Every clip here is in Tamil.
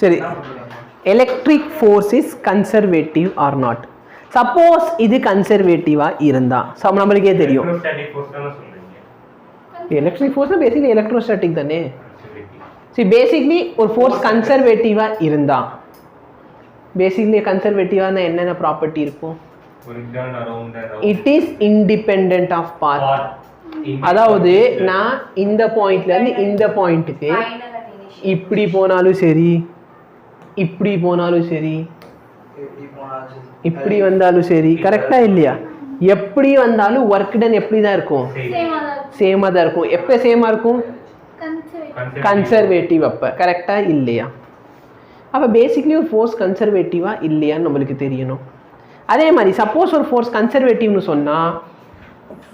சரி, electric force is conservative or not? Suppose இது கன்சர்வேட்டிவா இருந்தா நம்மளுக்கே தெரியும். எலக்ட்ரிக் ஃபோர்ஸ் பேசிக்கலி எலக்ட்ரோஸ்டாட்டிக் தானே. சரி, பேசிக்லி ஒரு ஃபோர்ஸ் கன்சர்வேட்டிவா இருந்தா பேசிக்லி கன்சர்வேட்டிவான என்னென்ன ப்ராப்பர்ட்டி இருக்கும்? இட் இஸ் இண்டிபெண்டன்ட் ஆஃப் பாத். அதாவது நான் இந்த பாயிண்ட்ல இருந்து இந்த பாயிண்ட்டுக்கு இப்படி போனாலும் சரி, இப்படி போனாலும் சரி, இப்படி வந்தாலும் சரி, கரெக்டா இல்லையா? எப்படி வந்தாலும் ஒர்க் டன் எப்படி தான் இருக்கும்? சேமா தான் இருக்கும். எப்போ சேமா இருக்கும்? கன்சர்வேட்டிவ் அப்போ, கரெக்டா இல்லையா? அப்போ பேசிக்லி ஒரு ஃபோர்ஸ் கன்சர்வேட்டிவா இல்லையான்னு நம்மளுக்கு தெரியணும். அதே மாதிரி சப்போஸ் ஒரு ஃபோர்ஸ் கன்சர்வேட்டிவ்னு சொன்னால்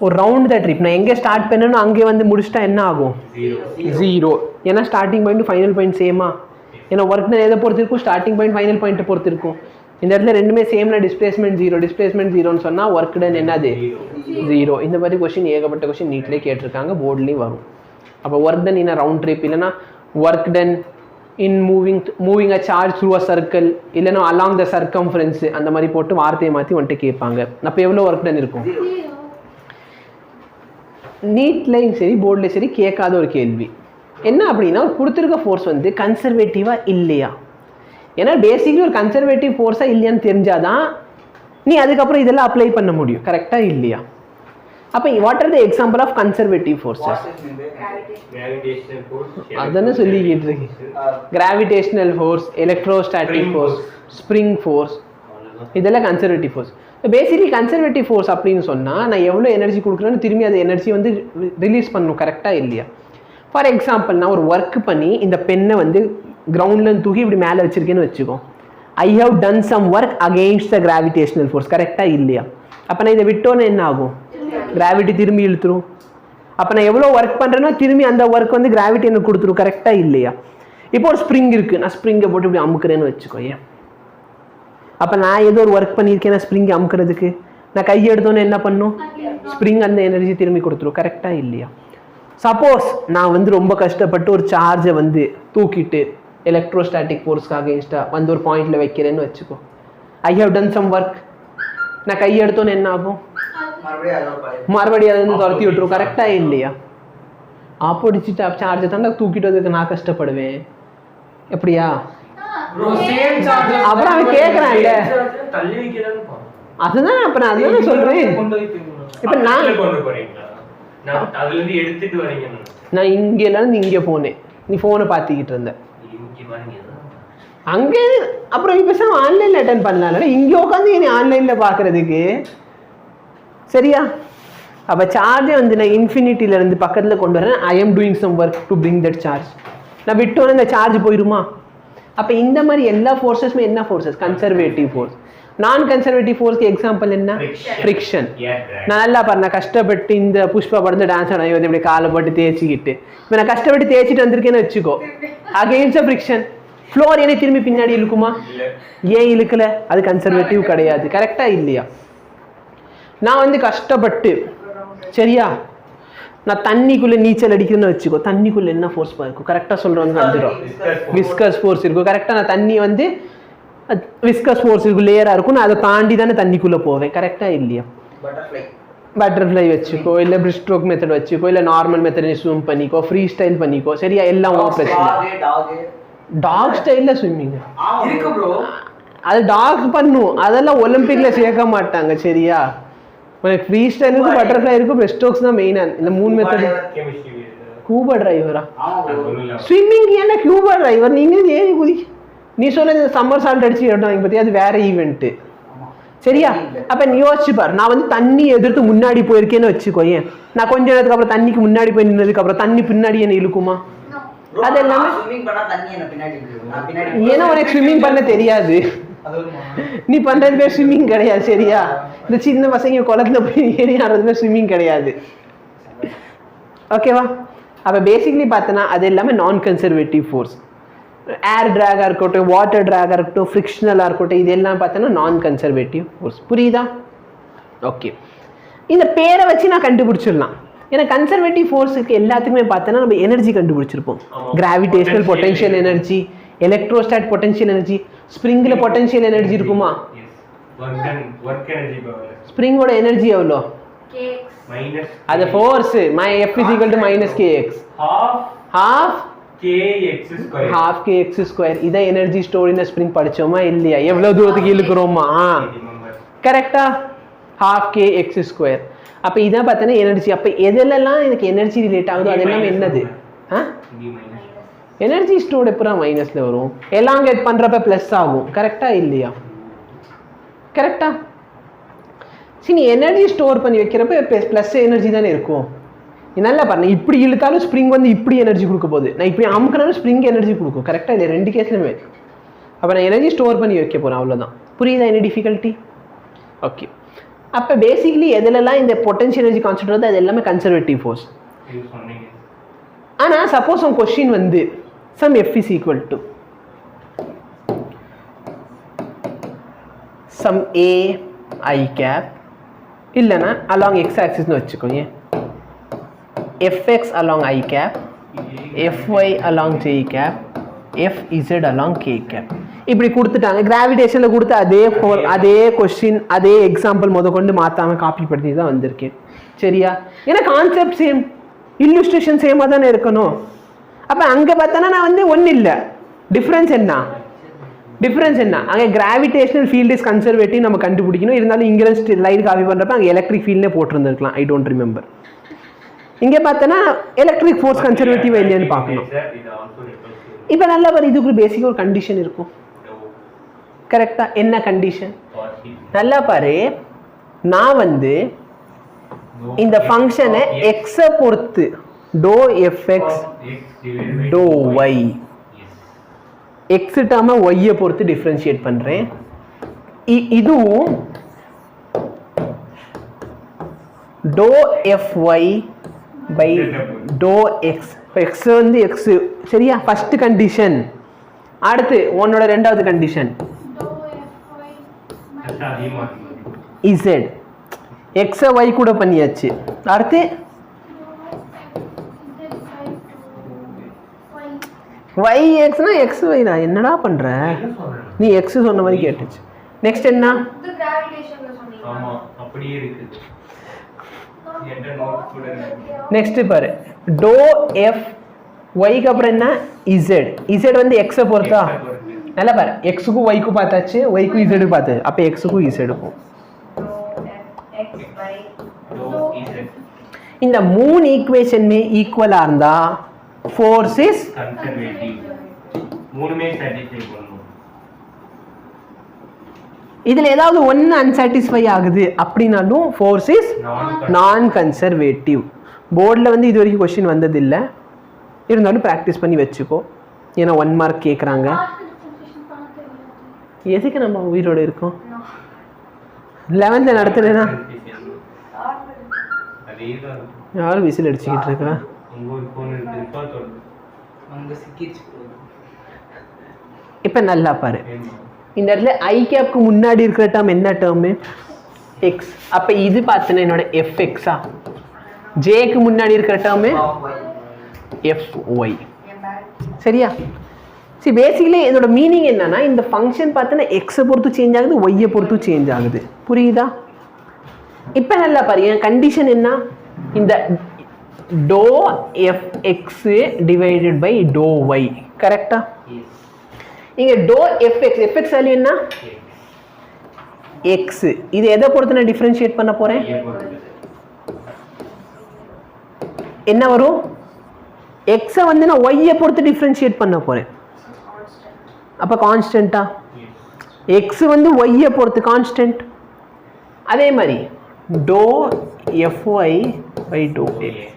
ஒரு ரவுண்ட் த ட்ரிப் நான் எங்கே ஸ்டார்ட் பண்ணணும் அங்கே வந்து முடிச்சிட்டா என்ன ஆகும்? 0. ஏன்னா ஸ்டார்டிங் பாயிண்ட் ஃபைனல் பாயிண்ட் சேமா. ஏன்னா ஒர்க் டன் எதை பொறுத்து இருக்கும்? ஸ்டார்டிங் பாயிண்ட் ஃபைனல் பாயிண்ட்டை பொறுத்து இருக்கும். இந்த இடத்துல ரெண்டுமே சேம்னா டிஸ்பிளேஸ்மெண்ட் 0. டிஸ்பிளேஸ்மெண்ட் 0ன்னு சொன்னால் ஒர்க் டன் என்னது? 0. இந்த மாதிரி கொஸ்டின் ஏகப்பட்ட கொஸ்டின் நீட்லேயே கேட்டிருக்காங்க, போர்ட்லேயும் வரும். அப்போ work done in round trip, இல்லைனா work done in moving a charge through a circle, இல்லைனா அலாங் த சர்க்கம்ஃபரன்ஸ், அந்த மாதிரி போட்டு வார்த்தையை மாற்றி வந்துட்டு கேட்பாங்க. அப்போ எவ்வளோ ஒர்க் டன் இருக்கும்? நீட்லையும் சரி போர்ட்லேயும் சரி கேட்காத ஒரு கேள்வி என்ன அப்படின்னா, கொடுத்துருக்க ஃபோர்ஸ் வந்து கன்சர்வேட்டிவாக இல்லையா? ஏன்னா பேசிக்லி ஒரு கன்சர்வேட்டிவ் ஃபோர்ஸாக இல்லையான்னு தெரிஞ்சாதான் நீ அதுக்கப்புறம் இதெல்லாம் அப்ளை பண்ண முடியும், கரெக்டாக இல்லையா? அப்போ what are the example of conservative forces? அதானே சொல்லிக்கிட்டு இருக்கு. Gravitational force, electrostatic force, spring force, இதெல்லாம் conservative force. Basically conservative force அப்படின்னு சொன்னால் நான் எவ்வளோ எனர்ஜி கொடுக்குறேன்னு திரும்பி அந்த எனர்ஜி வந்து ரிலீஸ் பண்ணணும், கரெக்டாக இல்லையா? ஃபார் எக்ஸாம்பிள் நான் ஒரு ஒர்க் பண்ணி இந்த பெண்ணை வந்து கிரவுண்ட்லேருந்து தூக்கி இப்படி மேலே வச்சுருக்கேன்னு வச்சுக்கோ. I have done some work against the gravitational force, கரெக்டாக இல்லையா? அப்போ நான் இதை விட்டோன்னு என்ன ஆகும்? கிராவிட்டி திரும்பி இழுத்துரும். அப்போ நான் எவ்வளோ ஒர்க் பண்ணுறேன்னா திரும்பி அந்த ஒர்க் வந்து கிராவிட்டி எனக்கு கொடுத்துரும், கரெக்டாக இல்லையா? இப்போ ஒரு ஸ்ப்ரிங் இருக்குது, நான் ஸ்ப்ரிங்கை போட்டு இப்படி அமுக்குறேன்னு வச்சுக்கோ. ஏன் அப்போ நான் ஏதோ ஒரு ஒர்க் பண்ணியிருக்கேன், நான் ஸ்ப்ரிங்கை அமுக்கிறதுக்கு நான் கையை எடுத்தோன்னே என்ன பண்ணும்? ஸ்ப்ரிங் அந்த எனர்ஜி திரும்பி கொடுத்துரும், கரெக்டாக இல்லையா? சப்போஸ் நான் வந்து ரொம்ப கஷ்டப்பட்டு ஒரு சார்ஜை வந்து தூக்கிட்டு எலக்ட்ரோஸ்டாட்டிக் ஃபோர்ஸ்க்கு அகெயின்ஸ்டாக வந்து ஒரு பாயிண்டில் வைக்கிறேன்னு வச்சுக்கோ. I have done some work, நான் கையை எடுத்தோன்னு என்ன ஆகும்? மறுபடியும் அது வந்து துரத்தி விட்டுரும், கரெக்டாக இல்லையா? ஆப்போடிச்சுட்டு சார்ஜை தாண்டா தூக்கிட்டு வந்ததுக்கு நான் கஷ்டப்படுவேன், எப்படியா? அப்புறம் அவன் கேட்குறான் இல்லை, அதுதான் அப்புறம் அதுதான் சொல்கிறேன். இப்போ நான் இங்கேருந்து இங்கே போனேன், நீ ஃபோனை பார்த்துக்கிட்டு இருந்த அங்கே, அப்புறம் இப்போ பேசாம ஆன்லைனில் அட்டன் பண்ணலாம்ல, இங்கே உட்காந்து நீ ஆன்லைனில் பார்க்குறதுக்கு, சரியா? அப்போ சார்ஜை வந்து நான் இன்ஃபினிட்டியிலேருந்து பக்கத்தில் கொண்டு வரேன். I am doing some work to bring that charge. நான் விட்டோன்னே இந்த சார்ஜ் போயிடுமா? அப்போ இந்த மாதிரி எல்லா ஃபோர்ஸஸுமே என்ன ஃபோர்ஸஸ்? Conservative force. நான் கன்சர்வேட்டிவ் ஃபோர்ஸ்க்கு எக்ஸாம்பிள் என்ன? ஃப்ரிக்ஷன். நான் நல்லா பாரு, நான் கஷ்டப்பட்டு இந்த புஷ்பா படந்து டான்ஸ் ஆட இப்படி காலை போட்டு தேய்ச்சிக்கிட்டு இப்போ நான் கஷ்டப்பட்டு தேய்ச்சிட்டு வந்திருக்கேன்னு வச்சுக்கோ. அகெயின்ஸ்ட் ஃப்ரிக்ஷன் ஃப்ளோர் என்னை திரும்பி பின்னாடி இழுக்குமா? ஏன் இழுக்கல? அது கன்சர்வேட்டிவ் கிடையாது, கரெக்டாக இல்லையா? நான் வந்து கஷ்டப்பட்டு, சரியா, நான் தண்ணிக்குள்ளே நீச்சல் அடிக்கிறேன்னு வச்சுக்கோ. தண்ணிக்குள்ளே என்ன ஃபோர்ஸ் இருக்கும்? கரெக்டாக சொல்கிறவங்க வந்துடும், விஸ்கஸ் ஃபோர்ஸ் இருக்கும், கரெக்டாக? நான் தண்ணி வந்து விஸ்கஸ் ஃபோர்ஸ் இருக்கும், லேயராக இருக்கும், நான் அதை தாண்டி தானே தண்ணிக்குள்ளே போவேன், கரெக்டாக இல்லையா? பட்டர்ஃப்ளை வச்சுக்கோ, இல்லை பிரிஸ்ட் ஸ்ட்ரோக் மெத்தட் வச்சுக்கோ, இல்லை நார்மல் மெத்தட் ஸ்விம் பண்ணிக்கோ, ஃப்ரீ ஸ்டைல் பண்ணிக்கோ, சரியா? எல்லாம் பிரச்சனை. டாக் ஸ்டைலில் ஸ்விம்மிங் அது டாக் பண்ணும், அதெல்லாம் ஒலிம்பிக்கில் சேர்க்க மாட்டாங்க, சரியா? உனக்கு ஃப்ரீ ஸ்டைல் இருக்கும், பட்டர்ஃப்ளை இருக்கும், பிரிஸ்ட் ஸ்ட்ரோக்ஸ் தான் மெயினாக. இந்த 3 மெத்தட். ஸ்கூபா டிரைவரா? ஸ்விம்மிங் ஏன்னா ஸ்கூபா டிரைவர் நீங்கள் ஏறி குதி. நீ சொல்ல இந்த சம்மர் சால்ட் அடிச்சு எடுத்தாங்க பற்றி, அது வேற ஈவெண்ட்டு, சரியா? அப்போ நீ யோசிச்சு பாரு, நான் வந்து தண்ணி எதிர்த்து முன்னாடி போயிருக்கேன்னு வச்சுக்கோ. ஏன் நான் கொஞ்ச நேரத்துக்கு அப்புறம் தண்ணிக்கு முன்னாடி போய் நின்னதுக்கு அப்புறம் தண்ணி பின்னாடி என்ன இழுக்குமா? அது எல்லாமே ஏன்னா உனக்கு ஸ்விம்மிங் பண்ண தெரியாது, நீ பண்றது பேர் ஸ்விம்மிங் கிடையாது, சரியா? இந்த சின்ன பசங்க குளத்துல போய் ஏறி ஆடுறது பேர் ஸ்விம்மிங் கிடையாது, ஓகேவா? அப்போ பேசிக்லி பார்த்தோன்னா அது எல்லாமே நான் கன்சர்வேட்டிவ் ஃபோர்ஸ். ஏர் ட்ராகாக இருக்கட்டும், வாட்டர் ட்ராகாக இருக்கட்டும், ஃப்ரிக்ஷனலாக இருக்கட்டும், இதெல்லாம் பார்த்தோன்னா நான் கன்சர்வேட்டிவ் ஃபோர்ஸ். புரியுதா? ஓகே, இந்த பேரை வச்சு நான் கண்டுபிடிச்சிடலாம். ஏன்னா கன்சர்வேட்டிவ் ஃபோர்ஸுக்கு எல்லாத்துக்குமே பார்த்தோன்னா நம்ம எனர்ஜி கண்டுபிடிச்சிருப்போம். Gravitational potential energy, electrostatic potential energy. ஸ்ப்ரிங்கில் பொட்டன்ஷியல் எனர்ஜி இருக்குமா? work energy power. ஸ்ப்ரிங்கோட எனர்ஜி எவ்வளோ? kx minus அது force. F is equal to minus kx. half kx square. half kx square. இதான் எனர்ஜி ஸ்டோர் இன் ஸ்ப்ரிங் படிச்சோமா இல்லையா? எவ்வளவு தூரத்துக்கு இழுக்கிறோமா? கரெக்டா? half kx square. அப்ப இதான் பார்த்தா எனர்ஜி. அப்ப எதெல்லாம் எனக்கு எனர்ஜி ரிலேட் ஆகுதோ அதெல்லாம் என்னது? எனர்ஜி ஸ்டோர் எப்பறம் மைனஸ்ல வரும்? எலாங்கேட் பண்றப்ப பிளஸ் ஆகும். கரெக்டா இல்லையா? கரெக்டா? சரி, நீ எனர்ஜி ஸ்டோர் பண்ணி வைக்கிறப்ப பிளஸ் எனர்ஜி தானே இருக்கும். நல்லா பாருங்க, இப்படி இழுத்தாலும் ஸ்ப்ரிங் வந்து இப்படி எனர்ஜி கொடுக்க போகுது, நான் இப்படி அமுக்கினாலும் ஸ்ப்ரிங் எனர்ஜி கொடுக்கும். கரெக்டாக இல்லை? ரெண்டு கேஸ்லையுமே. அப்போ நான் எனர்ஜி ஸ்டோர் பண்ணி வைக்க போகிறேன், அவ்வளோதான். புரியுதா என்ன டிஃபிகல்ட்டி? ஓகே. அப்போ பேசிக்கலி எதுலலாம் இந்த பொட்டன்ஷியல் எனர்ஜி கான்செப்ட் வருது அது எல்லாமே கன்சர்வேட்டிவ் ஃபோர்ஸ். ஆனால் சப்போஸ் உன் கொஸ்டின் வந்து sum F is equal to sum A I cap இல்லைன்னா அலாங் எக்ஸ் ஆக்சிஸ்னு வச்சுக்கோங்க. Fx along I cap, Fy along J cap, Fz along K cap. இப்படி கொடுத்துட்டாங்க. கிராவிடேஷனில் கொடுத்து அதே கொஸ்டின் அதே எக்ஸாம்பிள் கொண்டு மாற்றாமல் காப்பி பண்ணி தான் வந்திருக்கேன். சரியா? ஏன்னா கான்செப்ட் சேம், இல்லுஸ்ட்ரேஷன் சேமாக தானே இருக்கணும். அப்போ அங்கே பார்த்தோன்னா நான் வந்து ஒன்றும் இல்லை. டிஃப்ரென்ஸ் என்ன? அங்கே கிராவிடேஷனல் ஃபீல்டு இஸ் கன்சர்வேட்டிவ் நம்ம கண்டுபிடிக்கணும். இருந்தாலும் இங்கிருந்து லைன் காப்பி பண்ணுறப்ப அங்கே எலக்ட்ரிக் ஃபீல்டே போட்டிருந்துருக்கலாம். I don't remember. இங்கே பார்த்தோன்னா எலக்ட்ரிக் ஃபோர்ஸ் கன்சர்வேட்டிவ் இல்லையான்னு பார்க்கணும். இப்போ நல்லா பாரு, இதுக்கு பேசிக் ஒரு கண்டிஷன் இருக்கும். கரெக்டா? என்ன கண்டிஷன்? நல்லா பாரு, நான் வந்து இந்த ஃபங்க்ஷனை எக்ஸை பொறுத்து டோ எஃப்எக்ஸ் டோ ஒய் எக்ஸ் டேர்மை ஒய்யை பொறுத்து டிஃப்ரென்ஷியேட் பண்ணுறேன். இதுவும் டோ எஃப் ஒய் பை டோ எக்ஸ். எக்ஸ் வந்து எக்ஸ். சரியா? First condition. அடுத்து உன்னோட ரெண்டாவது கண்டிஷன் இசட். எக்ஸை ஒய் கூட பண்ணியாச்சு. அடுத்து ஒய் எக்ஸ்னா எக்ஸ் ஒய் தான். என்னடா பண்ற நீ? எக்ஸ் சொன்ன மாதிரி கேட்டுச்சு. நெக்ஸ்ட் என்ன? நெக்ஸ்ட் பாரு, டோ எஃப் ஒய்க்கு அப்புறம் என்ன? இசட். இசட் வந்து எக்ஸை பொறுத்தா? நல்லா பாரு, எக்ஸுக்கும் ஒய்க்கும் பார்த்தாச்சு, ஒய்க்கும் இசடுக்கும் பார்த்தாச்சு. அப்போ எக்ஸுக்கும் இசடுக்கும் இந்த மூணு ஈக்குவேஷனுமே ஈக்குவலாக இருந்தா ஃபோர்ஸ் இஸ் கன்சர்வேட்டிவ். மூணுமே சாட்டிஸ்ஃபை பண்ணணும். இதில் ஏதாவது ஒன்று அன்சாட்டிஸ்ஃபை ஆகுது அப்படின்னாலும் ஃபோர்ஸ் இஸ் நான் கன்சர்வேட்டிவ். போர்டில் வந்து இது வரைக்கும் கொஸ்டின் வந்ததில்லை, இருந்தாலும் ப்ராக்டிஸ் பண்ணி வச்சுக்கோ. ஏன்னா 1 மார்க் கேட்குறாங்க. எதுக்கு நம்ம உயிரோடு இருக்கோம்? 11th நடத்துனா யாரும் விசில் அடிச்சுக்கிட்டு இருக்கா? இப்போ நல்லா பாரு, இந்த இடத்துல ஐ கேப்க்கு முன்னாடி இருக்கிற டேர்ம் என்ன டேர்மு? எக்ஸ். அப்போ இது பார்த்தீங்கன்னா என்னோட எஃப்எக்ஸா? ஜேக்கு முன்னாடி இருக்கிற டேர்மு எஃப்ஒய். சரியா? சரி, பேசிக்கலி இதோட மீனிங் என்னன்னா, இந்த ஃபங்க்ஷன் பார்த்தீங்கன்னா எக்ஸை பொறுத்து சேஞ்ச் ஆகுது, ஒய்யை பொறுத்து சேஞ்ச் ஆகுது. புரியுதா? இப்போ நல்லா பாரு, என் கண்டிஷன் என்ன? இந்த டோ எஃப் எக்ஸ் டிவைடட் பை டோ ஒய். கரெக்டா? இங்கே டோ எஃப்எக்ஸ், எஃப்எக்ஸ் வேல்யூ என்ன? எக்ஸ். இது எதை பொறுத்து நான் டிஃபரன்ஷியேட் பண்ண போறேன்? என்ன வரும்? எக்ஸை வந்து நான் ஒய்யை பொறுத்து டிஃபரன்ஷியேட் பண்ண போறேன். அப்போ கான்ஸ்டன்ட்டா? எக்ஸ் வந்து ஒய்யை பொறுத்து கான்ஸ்டன்ட். அதே மாதிரி டோ எஃப்ஒய் பை டோ எக்ஸ்.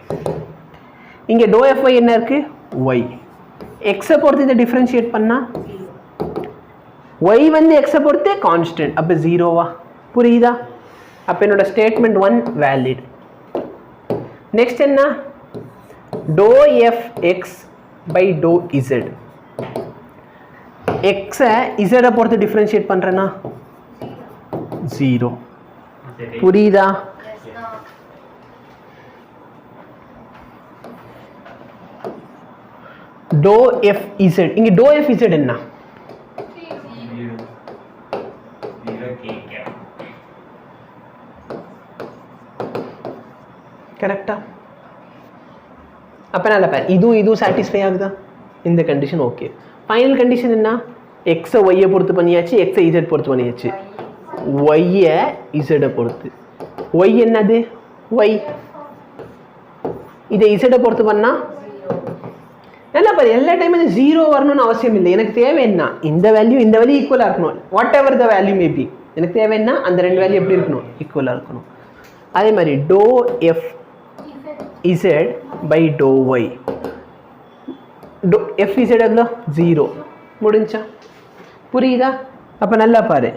இங்கே டோ எஃப்ஒய் என்ன இருக்கு? ஒய். எக்ஸை பொறுத்து இதை டிஃபரன்ஷியேட் பண்ணா ஒய் வந்து எக்ஸை பொறுத்து கான்ஸ்டன்ட். அப்போ ஜீரோவா? புரியுதா? அப்போ என்னோட ஸ்டேட்மெண்ட் 1 வேலிட். நெக்ஸ்ட் என்ன? டோ எஃப் எக்ஸ் பை டோ இசட். எக்ஸை இசடை பொறுத்து டிஃபரன்ஷியேட் பண்ணுறேன்னா 0. புரியுதா? டோ எஃப் இசட். இங்கே டோ எஃப் இசட் என்ன? கரெக்டா? அப்போ நல்ல பேர் இதுவும் சாட்டிஸ்ஃபை ஆகுதா? இந்த கண்டிஷன் ஓகே. ஃபைனல் கண்டிஷன் என்ன? எக்ஸை ஒய்யை பொறுத்து பண்ணியாச்சு, எக்ஸை இசட் பொறுத்து பண்ணியாச்சு. ஒய்யை இசடை பொறுத்து. ஒய் என்னது? ஒய். இதை இசடை பொறுத்து பண்ணா நல்லா பாரு. எல்லா டைமும் 0 வரணும்னு அவசியம் இல்லை. எனக்கு தேவை என்ன? இந்த வேல்யூ ஈக்குவலாக இருக்கணும். What ever the value maybe. எனக்கு தேவை என்ன? அந்த ரெண்டு வேல்யூ எப்படி இருக்கணும்? ஈக்குவலாக இருக்கணும். அதே மாதிரி டோ எஃப் இசட் பை டோ ஒய். டோ எஃப் இசட் எவ்வளோ? 0. முடிஞ்சா? புரியுதா? அப்போ நல்லா பாரு.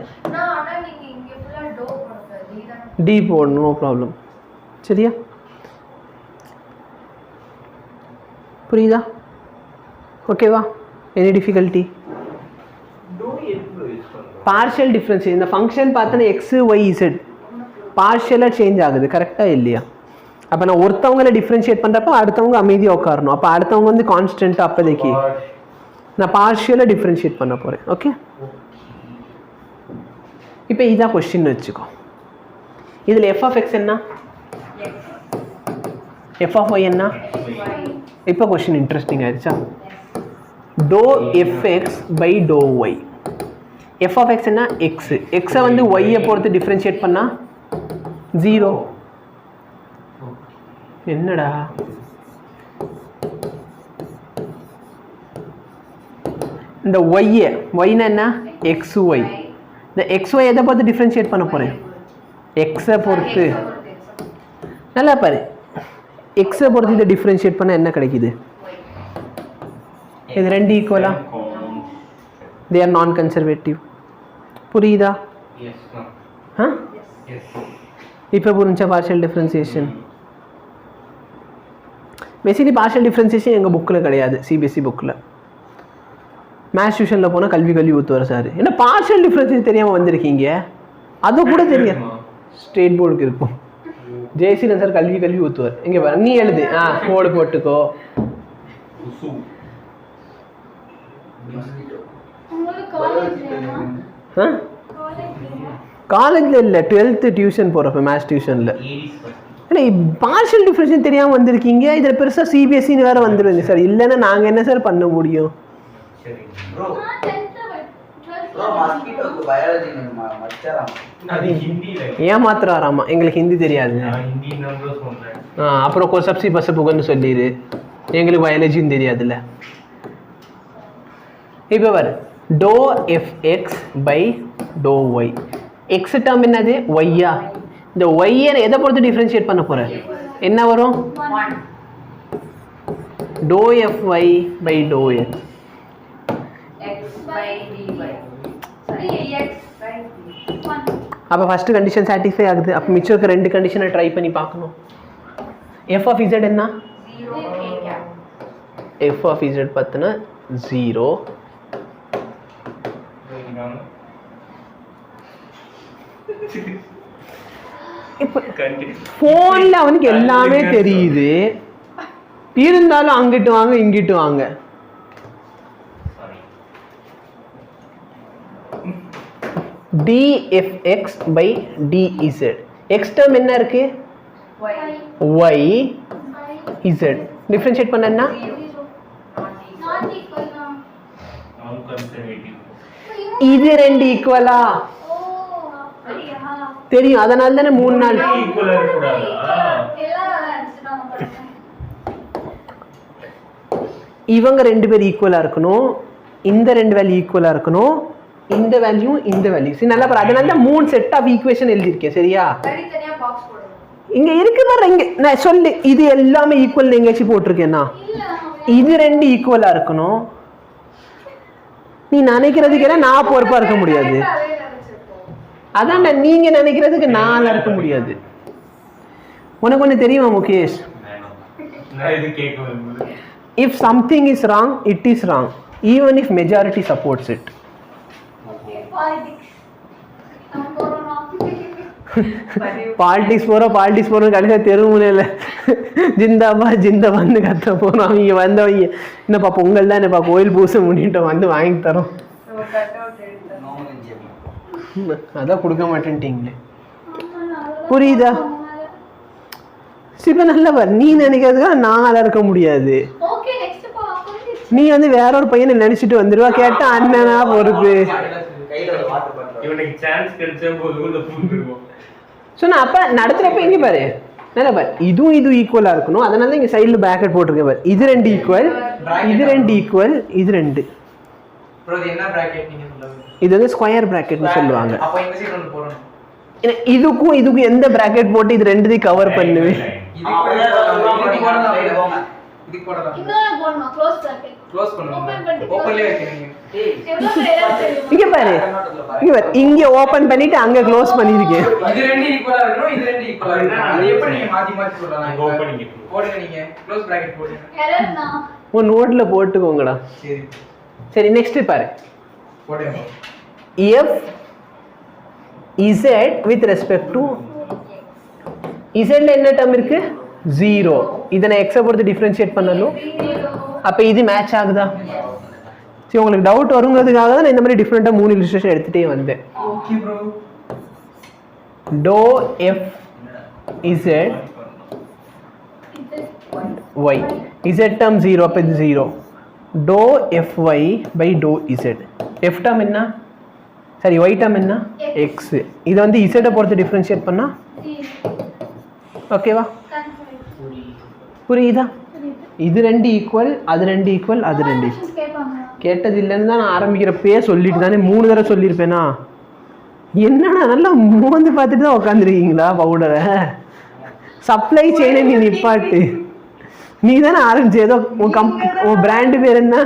டி போடணும், நோ ப்ராப்ளம். சரியா? புரியுதா? ஓகேவா? Any difficulty? Partial difference. இந்த ஃபங்க்ஷன் பார்த்தோன்னா எக்ஸு ஒய் இசட் பார்ஷியலாக சேஞ்ச் ஆகுது. கரெக்டாக இல்லையா? அப்போ நான் ஒருத்தவங்களை டிஃப்ரென்ஷியேட் பண்ணுறப்போ அடுத்தவங்க அமைதியாக உட்காரணும். அப்போ அடுத்தவங்க வந்து கான்ஸ்டன்ட். அப்போதைக்கு நான் பார்ஷியலாக டிஃப்ரென்ஷியேட் பண்ண போகிறேன். ஓகே. இப்போ இதான் கொஸ்டின் வச்சுக்கோ. இதில் எஃப் ஆஃப் எக்ஸ் என்ன? எஃப் ஆஃப் ஒய் என்ன? இப்போ கொஸ்டின் இன்ட்ரெஸ்டிங் ஆயிடுச்சா? டோ எஃப் எக்ஸ் பை டோ ஒய். எஃப் ஆஃப் எக்ஸ் என்ன? எக்ஸு. எக்ஸை வந்து ஒய்யை பொறுத்து டிஃப்ரென்ஷியேட் பண்ணால் 0. என்னடா இந்த ஒய்னா என்ன? X Y. இந்த எக்ஸ் ஒய் எதை பொறுத்து டிஃப்ரென்ஷியேட் பண்ண போகிறேன்? எக்ஸை பொறுத்து. நல்லா பாரு. எக்ஸை பொறுத்து இதை டிஃப்ரென்ஷியேட் பண்ண என்ன கிடைக்குது? இது ரெண்டு ஈக்குவலா? தே ஆர் நான் கன்சர்வேட்டிவ். புரியுதா? இப்போ புரிஞ்சா partial differentiation? Basically partial differentiation எங்கள் புக்கில் கிடையாது, சிபிஎஸ்சி புக்கில். மேத்ஸ் டியூஷனில் போனால் கல்வி ஊற்றுவார் சார். என்ன பார்ஷியல் டிஃப்ரென்சியேஷன் தெரியாமல் வந்திருக்கீங்க? அது கூட தெரியாது. ஸ்டேட் போர்டுக்கு இருக்கும். ஜெயசீல சார் கல்வி ஊற்றுவார். இங்கே பாரு, நீ எழுது. கோடு போட்டுக்கோ. காலேஜில் இல்லை, 12th டியூஷன் போகிறப்ப மேத்ஸ் டியூஷனில். ஏன்னா பார்ஷியல் டிஃப்ரென்ஷியேஷன் தெரியாமல் வந்திருக்கீங்க. இதில் பெருசாக சிபிஎஸ்சின்னு வேறு வந்துடுங்க சார். இல்லைன்னா நாங்கள் என்ன சார் பண்ண முடியும்? ஏமாத்துறாராமா, எங்களுக்கு ஹிந்தி தெரியாது. அப்புறம் கொசப்சி பசப்புகன்னு சொல்லிடு, எங்களுக்கு பயாலஜின்னு தெரியாதுல்ல. இப்போ வர டோ எஃப் எக்ஸ் பை டோ ஒய். எக்ஸ் டேர்ம் என்னது? ஒய்யா. இந்த ஒய்யை எதை பொறுத்து டிஃப்ரென்ஷியேட் பண்ண போகிறேன்? என்ன வரும்? டோ எஃப் ஒய் பை டோ எக்ஸ். அப்போ ஃபர்ஸ்ட் கண்டிஷன் சாட்டிஸ்ஃபை ஆகுது. அப்போ மிச்சம் இருக்க ரெண்டு கண்டிஷனை ட்ரை பண்ணி பார்க்கணும். எஃப் ஆஃப் இசட் என்ன? எஃப் ஆஃப் இசட் பார்த்தினா 0. இப்போ ஃபோனில் அவனுக்கு எல்லாமே தெரியுது, இருந்தாலும் அங்கிட்டு வாங்க இங்கிட்டு வாங்க. dfx by dz. x term என்ன இருக்கு? y z. டிஃபரன்ஷியேட் பண்ண என்ன? இது ரெண்டு ஈக்குவலா தெரியும். அதனால தானே 3 நாள் இவங்க ரெண்டு பேர் ஈக்குவலா இருக்கணும். இந்த ரெண்டு வேல்யூ ஈக்குவலா இருக்கணும். இந்த வேல்யூ இந்த வேல்யூ. சரி நல்லா பாரு. அதனால தான் 3 செட் ஆஃப் ஈக்குவேஷன் எழுதியிருக்கேன். சரியா? இங்க இருக்கு பாரு. இங்க நான் சொல்லு, இது எல்லாமே ஈக்குவல் எங்கேயாச்சும் போட்டிருக்கேன்னா இது ரெண்டு ஈக்குவலா இருக்கணும். நீ நினைக்கிறதுக்கு நான் பொறுப்பா இருக்க முடியாது. அதான் நீங்க நினைக்கிறதுக்கு நான் இருக்க முடியாது. உனக்கு ஒண்ணு தெரியுமா Mukesh? If something is wrong, it is wrong, even if majority supports it. Politics போகிறோம் கடைசியாக தெருமுனையில் ஜிந்தாபான்னு கத்த போகிறோம். அவங்க வந்தவங்க என்னப்பா பொங்கல் தான் என்னப்பா கோயில் பூசை முன்னிட்டு வந்து வாங்கி தரோம். அதான் கொடுக்க மாட்டேன்ட்டீங்களே. புரியுதா? இப்ப நல்ல நீ நினைக்கிறதுக்கா நான் இருக்க முடியாது. நீ வந்து வேற ஒரு பையனை நினைச்சிட்டு வந்துருவா. கேட்டா அண்ணனா பொறுப்பு சொன்னா. அப்ப நடத்துறப்ப இங்க பாரு நல்லா பாரு, இதுவும் ஈக்குவலா இருக்கணும். அதனால தான் இங்க சைடுல பிராக்கெட் போட்டிருக்கேன் பாரு. இது 2 ஈக்குவல், இது 2 ஈக்குவல், இது 2. இது வந்து ஸ்கொயர் பிராக்கெட்னு சொல்லுவாங்க. இதுக்கும் எந்த பிராக்கெட் போட்டு இது 2 கவர் பண்ணுவேன். இங்க பாரு, இங்க ஓபன் பண்ணிட்டு அங்க க்ளோஸ் பண்ணிருக்கேன். இது 2 ஈக்குவலா இருக்கணும், இது 2 ஈக்குவலா இருக்கணும். அது எப்படி நீங்க மாத்தி மாத்தி சொல்லலாம்? ஓபன் போடுங்க, நீங்க க்ளோஸ் பிராக்கெட் போடுங்க. எரர்னா உங்க நோட்ல போட்டுக்கோங்கடா. சரி சரி, நெக்ஸ்ட் பாரு. போடுங்க. f z with respect to z ல என்ன டேர்ம் இருக்கு? 0. இத நான் x பொறுத்து டிஃபரன்ஷியேட் பண்ணனும். அப்ப இது மேட்ச் ஆகுதா? சரி, உங்களுக்கு டவுட் வருங்கிறதுக்காக தான் நான் இந்த மாதிரி டிஃபரெண்டா 3 இல்லஸ்ட்ரேஷன் எடுத்துட்டே வந்தேன். Okay bro. dou f z y z term 0, அப்ப இது 0. dou fy by dou z. f term என்ன? சரி, y டேர்ம் என்ன? x. இது வந்து z பொறுத்து டிஃபரன்ஷியேட் பண்ணா ஓகேவா? புரியுதா? இது 2 ஈக்குவல், அது 2 ஈக்குவல், அது 2 கேட்டது இல்லைன்னு தான் நான் ஆரம்பிக்கிறப்பே சொல்லிட்டு தானே 3 தடவை சொல்லியிருப்பேனா? என்னடா நல்லா மோந்து பார்த்துட்டு தான் உட்காந்துருக்கீங்களா? பவுடரை சப்ளை செயினை நீ நிப்பாட்டு. நீ தானே ஆரம்பிச்சு. ஏதோ உன் பிராண்டு பேர் என்ன?